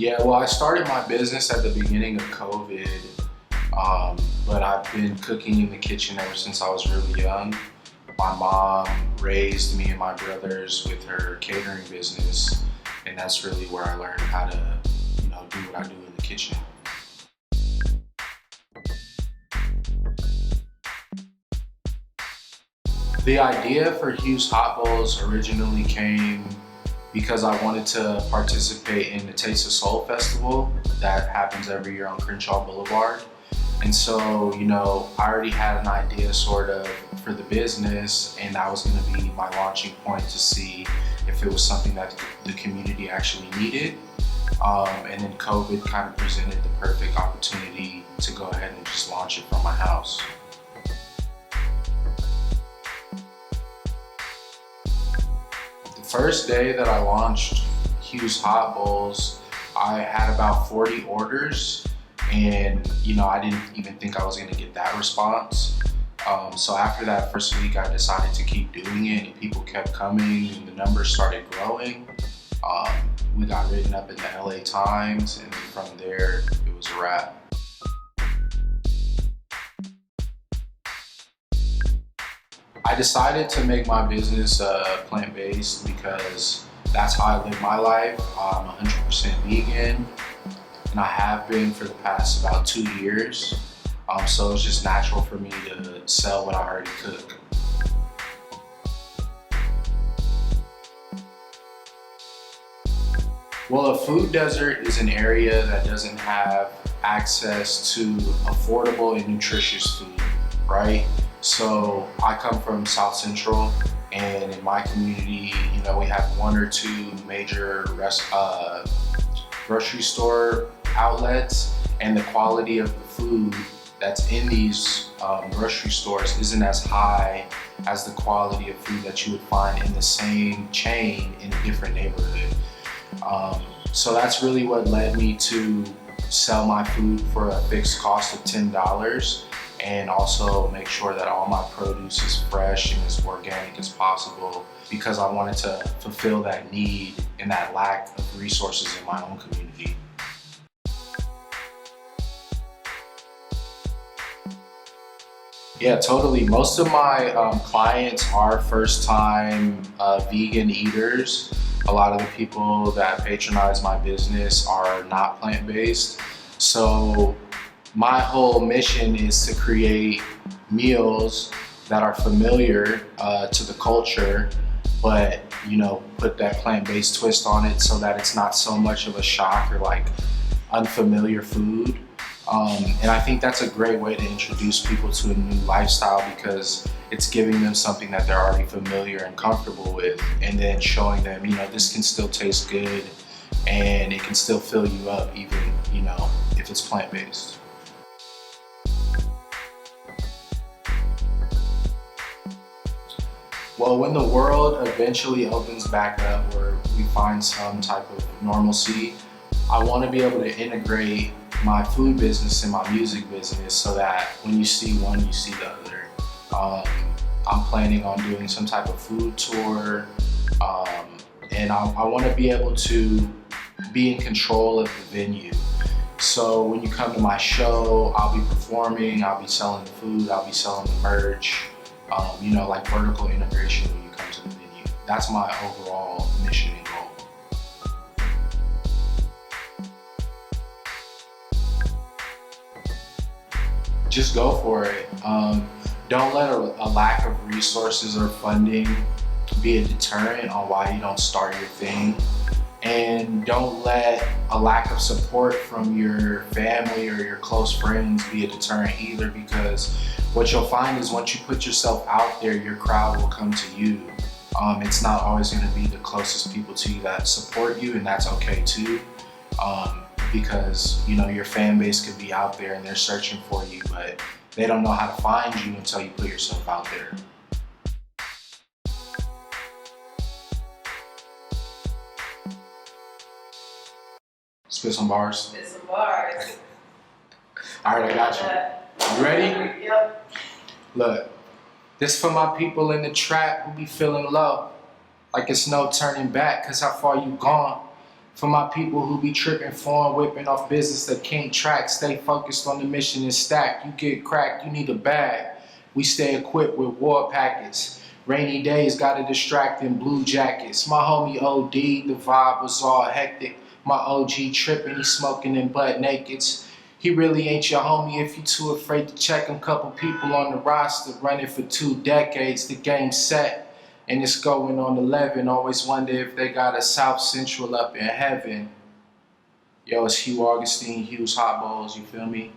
Yeah, well, I started my business at the beginning of COVID, but I've been cooking in the kitchen ever since I was really young. My mom raised me and my brothers with her catering business, and that's really where I learned how to, do what I do in the kitchen. The idea for Hugh's Hot Bowls originally came because I wanted to participate in the Taste of Soul Festival that happens every year on Crenshaw Boulevard. And so, I already had an idea sort of for the business, and that was going to be my launching point to see if it was something that the community actually needed. And then COVID kind of presented the perfect opportunity to go ahead and just launch it from my house. The first day that I launched Hugh's Hot Bowls, I had about 40 orders, and I didn't even think I was gonna get that response. So after that first week, I decided to keep doing it, and people kept coming, and the numbers started growing. We got written up in the LA Times, and then from there, it was a wrap. I decided to make my business plant-based because that's how I live my life. I'm 100% vegan, and I have been for the past about 2 years. So it's just natural for me to sell what I already cook. Well, a food desert is an area that doesn't have access to affordable and nutritious food, right? So I come from South Central, and in my community, we have one or two major grocery store outlets, and the quality of the food that's in these grocery stores isn't as high as the quality of food that you would find in the same chain in a different neighborhood. So that's really what led me to sell my food for a fixed cost of $10, and also make sure that all my produce is fresh and as organic as possible, because I wanted to fulfill that need and that lack of resources in my own community. Yeah, totally. Most of my clients are first-time vegan eaters. A lot of the people that patronize my business are not plant-based. So my whole mission is to create meals that are familiar to the culture, but put that plant-based twist on it so that it's not so much of a shock or like unfamiliar food. And I think that's a great way to introduce people to a new lifestyle, because it's giving them something that they're already familiar and comfortable with, and then showing them, this can still taste good and it can still fill you up, even, if it's plant-based. Well, when the world eventually opens back up, where we find some type of normalcy, I want to be able to integrate my food business and my music business so that when you see one, you see the other. I'm planning on doing some type of food tour, and I want to be able to be in control of the venue. So when you come to my show, I'll be performing, I'll be selling the food, I'll be selling the merch, like vertical integration when you come to the venue. That's my overall mission and goal. Just go for it. Don't let a lack of resources or funding be a deterrent on why you don't start your thing. And don't let a lack of support from your family or your close friends be a deterrent either, because what you'll find is once you put yourself out there, your crowd will come to you. It's not always going to be the closest people to you that support you, and that's okay too. Because your fan base could be out there and they're searching for you, but they don't know how to find you until you put yourself out there. Spit some bars. Spit some bars. All right, I got you. You ready? Yep. Look, this for my people in the trap who be feeling low, like it's no turning back, cause how far you gone. For my people who be tripping, foreign whipping off business that can't track, stay focused on the mission and stack. You get cracked, you need a bag. We stay equipped with war packets. Rainy days gotta distract in blue jackets. My homie OD, the vibe was all hectic. My OG tripping, he smoking in butt nakeds. He really ain't your homie if you too afraid to check him. Couple people on the roster running for 2 decades. The game's set and it's going on 11. Always wonder if they got a South Central up in heaven. Yo, it's Hugh Augustine, Hugh's Hot Balls, you feel me?